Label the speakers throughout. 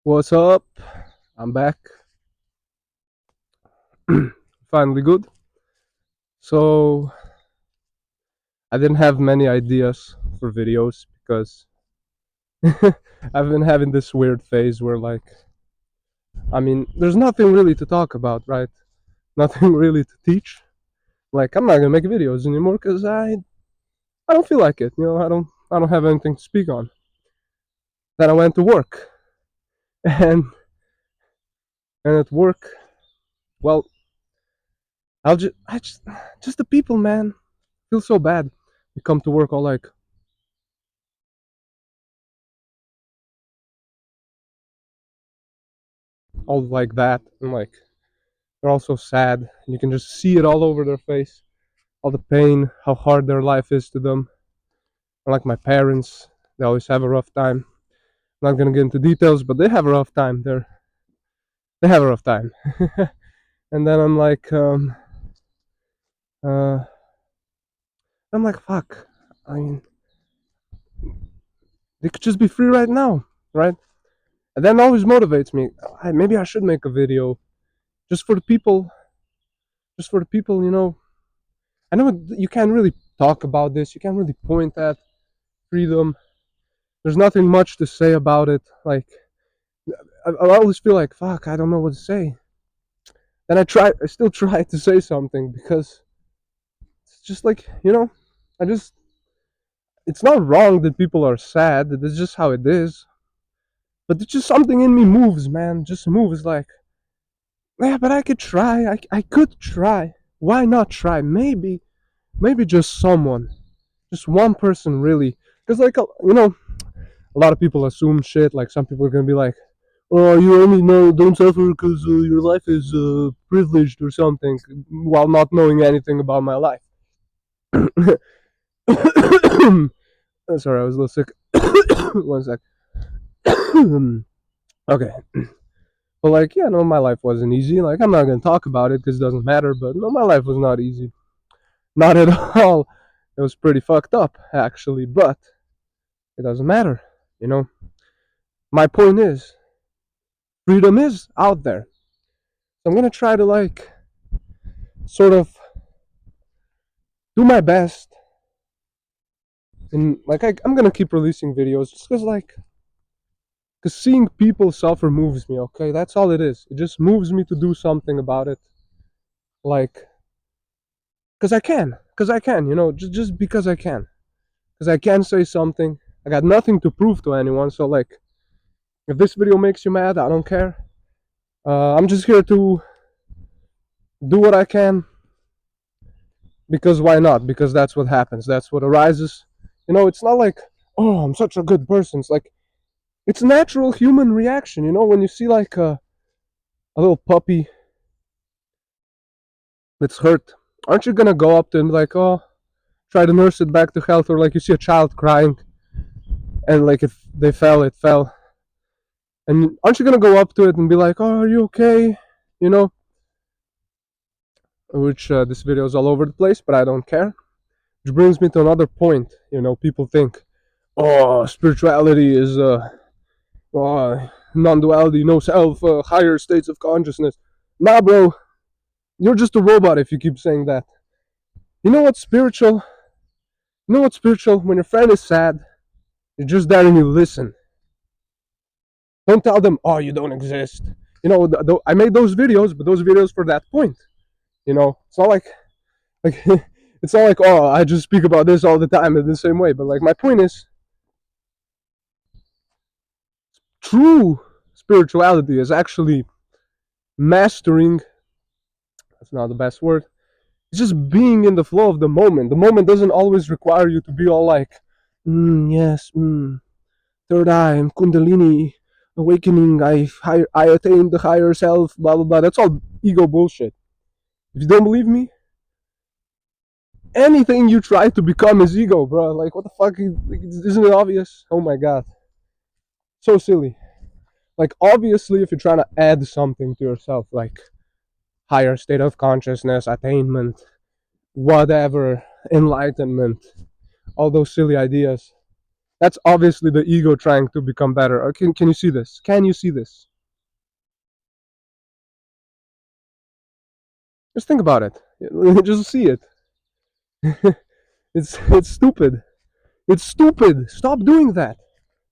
Speaker 1: What's up? I'm back. Finally good. So I didn't have many ideas for videos because I've been having this weird phase where there's nothing really to talk about, right? Nothing really to teach. Like I'm not gonna make videos anymore because I don't feel like it. I don't have anything to speak on. Then I went to work and and at work, well, I just the people, man, feel so bad. You come to work all like that and like they're all so sad. You can just see it all over their face, all the pain, how hard their life is to them. And like my parents, they always have a rough time. I'm not gonna get into details, but they have a rough time. They have a rough time. And then uh, I'm like, fuck. I mean, they could just be free right now, right? And that always motivates me. Maybe I should make a video just for the people, just for the people. I know you can't really talk about this. You can't really point at freedom. There's nothing much to say about it. Like I always feel like fuck, I don't know what to say. Then I still try to say something because it's just like I just it's not wrong that people are sad. It's just how it is. But it's just something in me moves, man. Just moves like yeah, but I could try. I could try. Why not try? Maybe just someone, just one person really. Because a lot of people assume shit. Like some people are gonna be like, "Oh, you only know don't suffer because your life is privileged or something," while not knowing anything about my life. Sorry, I was a little sick. One sec. Okay, but like, yeah, no, my life wasn't easy. Like, I'm not gonna talk about it because it doesn't matter. But no, my life was not easy, not at all. It was pretty fucked up actually, but it doesn't matter. You know, my point is, freedom is out there. So I'm gonna try to like sort of do my best and like I'm gonna keep releasing videos just because seeing people suffer moves me. Okay, that's all it is. It just moves me to do something about it, like because I can, just because I can, because I can say something. I got nothing to prove to anyone, so like if this video makes you mad, I don't care. I'm just here to do what I can because why not? Because that's what happens. That's what arises. It's not like, oh, I'm such a good person. It's like it's a natural human reaction. When you see like a little puppy that's hurt, aren't you gonna go up to him like, oh, try to nurse it back to health? Or like you see a child crying and like if they fell, it fell, and aren't you gonna go up to it and be like, oh, are you okay? You know, which this video is all over the place, but I don't care. Which brings me to another point. People think, oh, spirituality is non-duality, no self, higher states of consciousness. Nah, bro, you're just a robot if you keep saying that. You know what's spiritual? You know what's spiritual? When your friend is sad, you're just there and you listen. Don't tell them, oh, you don't exist. I made those videos, but those videos for that point. It's not like it's not like, oh, I just speak about this all the time in the same way. But like my point is, true spirituality is actually mastering. That's not the best word. It's just being in the flow of the moment. The moment doesn't always require you to be all like, yes, third eye, Kundalini, awakening, I attained the higher self, blah blah blah. That's all ego bullshit. If you don't believe me, anything you try to become is ego, bro. Like what the fuck? Isn't it obvious? Oh my god, so silly. Like obviously, if you're trying to add something to yourself, like higher state of consciousness, attainment, whatever, enlightenment, all those silly ideas, That's obviously the ego trying to become better. Or can you see this? Can you see this? Just think about it. Just see it. It's stupid. It's stupid. Stop doing that.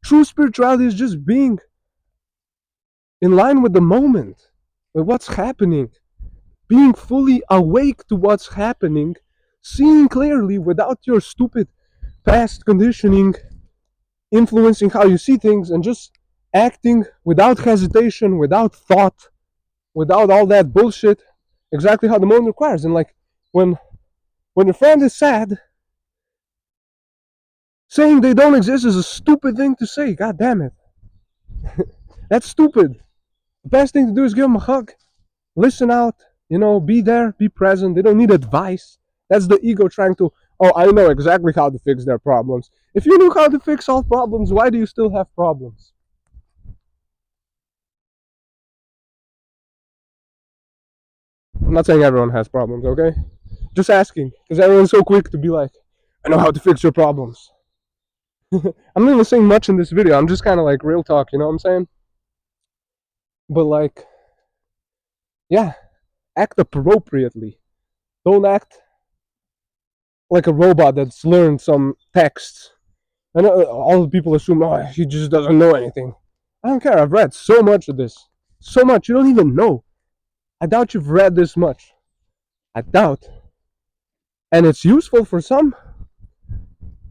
Speaker 1: True spirituality is just being in line with the moment, with what's happening, being fully awake to what's happening, seeing clearly without your stupid past conditioning influencing how you see things, and just acting without hesitation, without thought, without all that bullshit, exactly how the moment requires. And like when your friend is sad, saying they don't exist is a stupid thing to say. God damn it. That's stupid. The best thing to do is give them a hug, listen out, be there, be present. They don't need advice. That's the ego trying to, oh, I know exactly how to fix their problems. If you knew how to fix all problems, why do you still have problems? I'm not saying everyone has problems, okay? Just asking, because everyone's so quick to be like, I know how to fix your problems. I'm not even saying much in this video. I'm just kind of like real talk, you know what I'm saying? But like, yeah, act appropriately. Don't act like a robot that's learned some texts. I know all the people assume, oh, he just doesn't know anything. I don't care. I've read so much of this. So much. You don't even know. I doubt you've read this much. I doubt. And it's useful for some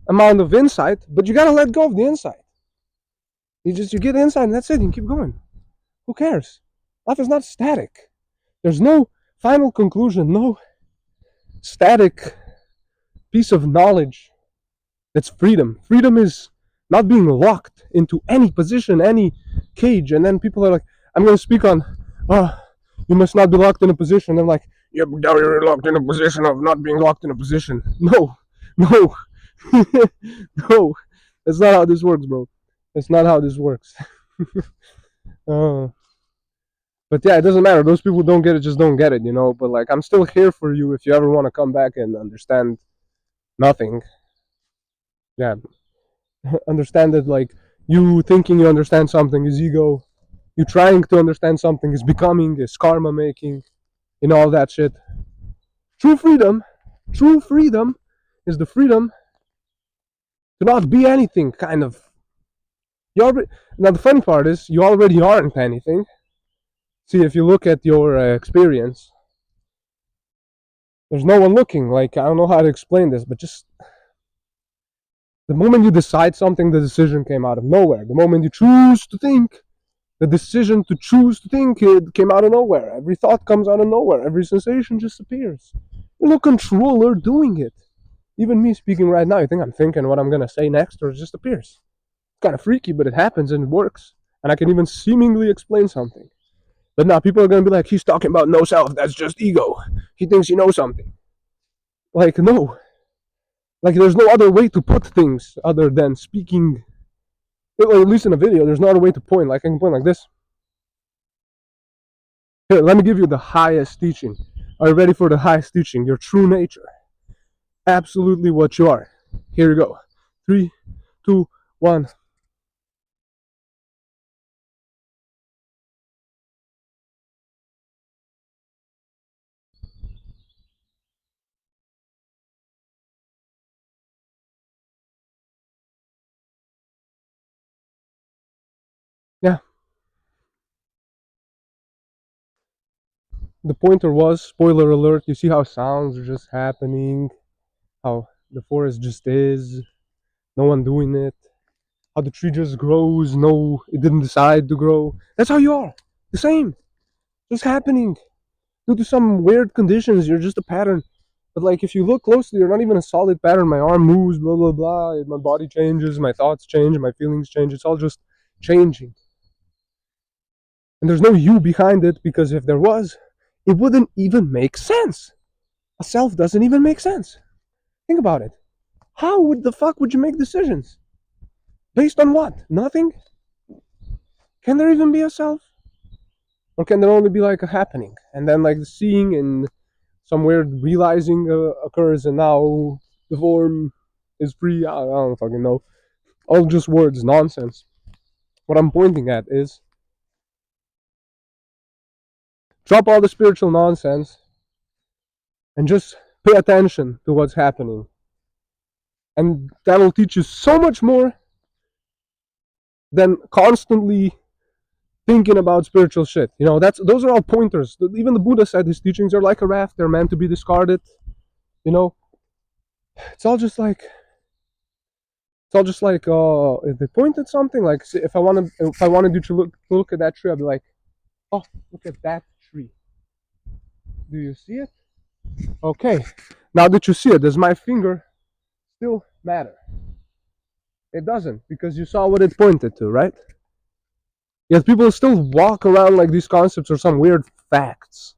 Speaker 1: amount of insight, but you gotta let go of the insight. You get insight and that's it. You keep going. Who cares? Life is not static. There's no final conclusion, no static piece of knowledge. That's freedom. Freedom is not being locked into any position, any cage. And then people are like, I'm going to speak on, oh, you must not be locked in a position. I'm like, yeah, but now you're locked in a position of not being locked in a position. No, no, no. That's not how this works, bro. That's not how this works. But yeah, it doesn't matter. Those people who don't get it just don't get it, But like, I'm still here for you if you ever want to come back and understand nothing. Yeah, understand that like you thinking you understand something is ego. You trying to understand something is becoming, is karma making, all that shit. True freedom is the freedom to not be anything, kind of. Now the funny part is you already aren't anything. See, if you look at your experience, there's no one looking. Like, I don't know how to explain this, but just the moment you decide something, the decision came out of nowhere. The moment you choose to think, the decision to choose to think, it came out of nowhere. Every thought comes out of nowhere. Every sensation just appears. There's no controller doing it. Even me speaking right now, you think I'm thinking what I'm going to say next, or it just appears. It's kind of freaky, but it happens and it works. And I can even seemingly explain something. But now people are going to be like, he's talking about no self. That's just ego. He thinks he knows something. Like, no. Like, there's no other way to put things other than speaking. Or at least in a video, there's no other way to point. Like, I can point like this. Here, let me give you the highest teaching. Are you ready for the highest teaching? Your true nature. Absolutely what you are. Here we go. 3, 2, 1. Yeah. The pointer was, spoiler alert, you see how sounds are just happening, how the forest just is, no one doing it, how the tree just grows, no, it didn't decide to grow. That's how you are. The same. Just happening. Due to some weird conditions, you're just a pattern. But like, if you look closely, you're not even a solid pattern. My arm moves, blah, blah, blah. My body changes, my thoughts change, my feelings change. It's all just changing. And there's no you behind it, because if there was, it wouldn't even make sense. A self doesn't even make sense. Think about it. How would the fuck would you make decisions? Based on what? Nothing? Can there even be a self? Or can there only be like a happening? And then like the seeing and some weird realizing occurs, and now the form is free. I don't fucking know. all just words, nonsense. What I'm pointing at is drop all the spiritual nonsense and just pay attention to what's happening. And that'll teach you so much more than constantly thinking about spiritual shit. You know, those are all pointers. Even the Buddha said his teachings are like a raft, they're meant to be discarded. You know, it's all just like if they point at something, like if I wanted you to look at that tree, I'd be like, oh, look at that tree. Do you see it? Okay. Now that you see it, does my finger still matter? It doesn't, because you saw what it pointed to, right? Yet people still walk around like these concepts are some weird facts.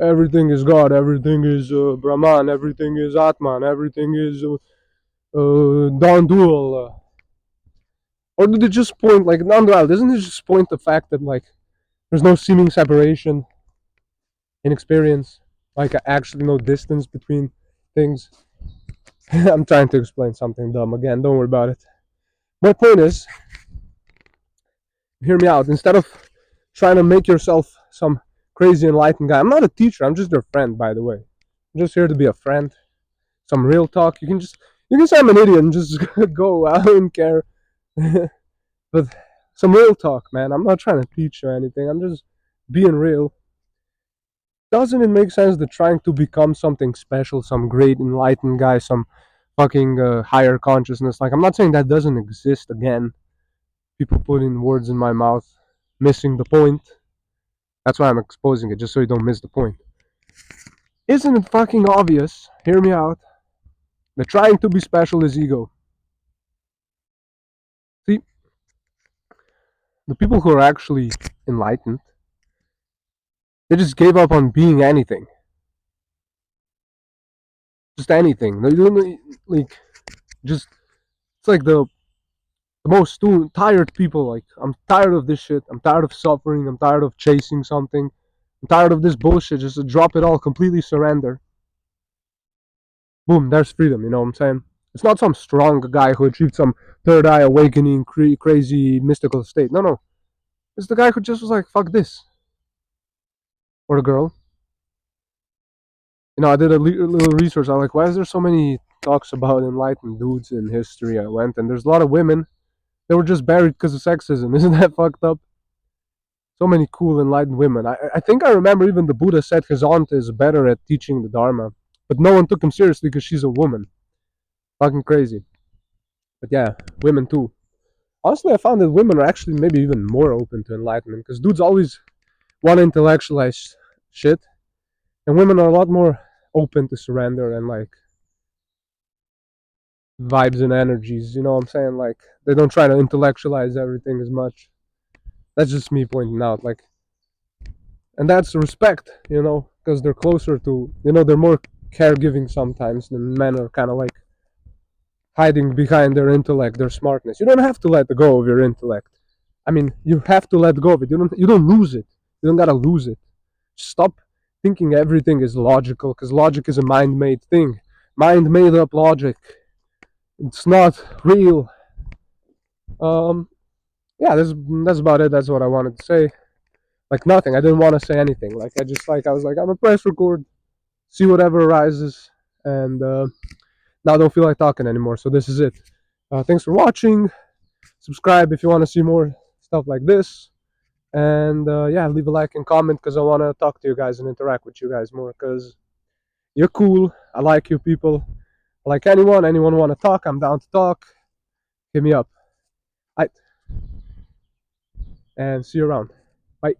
Speaker 1: Everything is God, everything is Brahman, everything is Atman, everything is non-dual. Or did it just point, like, non-dual, doesn't it just point the fact that, like, there's no seeming separation in experience? Like, actually no distance between things? I'm trying to explain something dumb again, don't worry about it. My point is, hear me out, instead of trying to make yourself some crazy enlightened guy. I'm not a teacher, I'm just your friend, by the way. I'm just here to be a friend. Some real talk. You can say I'm an idiot and just go. I don't care. But some real talk, man. I'm not trying to teach you anything. I'm just being real. Doesn't it make sense that trying to become something special, some great enlightened guy, some fucking higher consciousness? Like, I'm not saying that doesn't exist. Again, people putting words in my mouth, missing the point. That's why I'm exposing it, just so you don't miss the point. Isn't it fucking obvious, hear me out, that trying to be special is ego? See, the people who are actually enlightened, they just gave up on being anything. Just anything. They don't, like, just, it's like the most tired people. Like, I'm tired of this shit. I'm tired of suffering. I'm tired of chasing something. I'm tired of this bullshit. Just to drop it all, completely surrender. Boom, there's freedom, you know what I'm saying? It's not some strong guy who achieved some third eye awakening, crazy mystical state. No. It's the guy who just was like, fuck this. Or a girl. You know, I did a little research. I'm like, why is there so many talks about enlightened dudes in history? I went, and there's a lot of women. They were just buried because of sexism. Isn't that fucked up? So many cool enlightened women. I think I remember even the Buddha said his aunt is better at teaching the Dharma. But no one took him seriously because she's a woman. Fucking crazy. But yeah, women too. Honestly, I found that women are actually maybe even more open to enlightenment, because dudes always want to intellectualize shit, and women are a lot more open to surrender and like vibes and energies. You know what I'm saying? Like, they don't try to intellectualize everything as much. That's just me pointing out, like, and that's respect, you know, because they're closer to, you know, they're more caregiving sometimes than men are kind of like hiding behind their intellect, their smartness. You don't have to let go of your intellect. I mean, you have to let go of it. You don't lose it. You don't gotta lose it. Stop thinking everything is logical, because logic is a mind-made thing. Mind-made-up logic. It's not real. Yeah, that's about it. That's what I wanted to say. Like, nothing. I didn't want to say anything. Like, I was like, I'm a press record, see whatever arises, and now I don't feel like talking anymore. So this is it. Thanks for watching. Subscribe if you want to see more stuff like this. And yeah, leave a like and comment, because I want to talk to you guys and interact with you guys more, because you're cool. I like you people. I like anyone want to talk, I'm down to talk. Hit me up. All right. And see you around. Bye.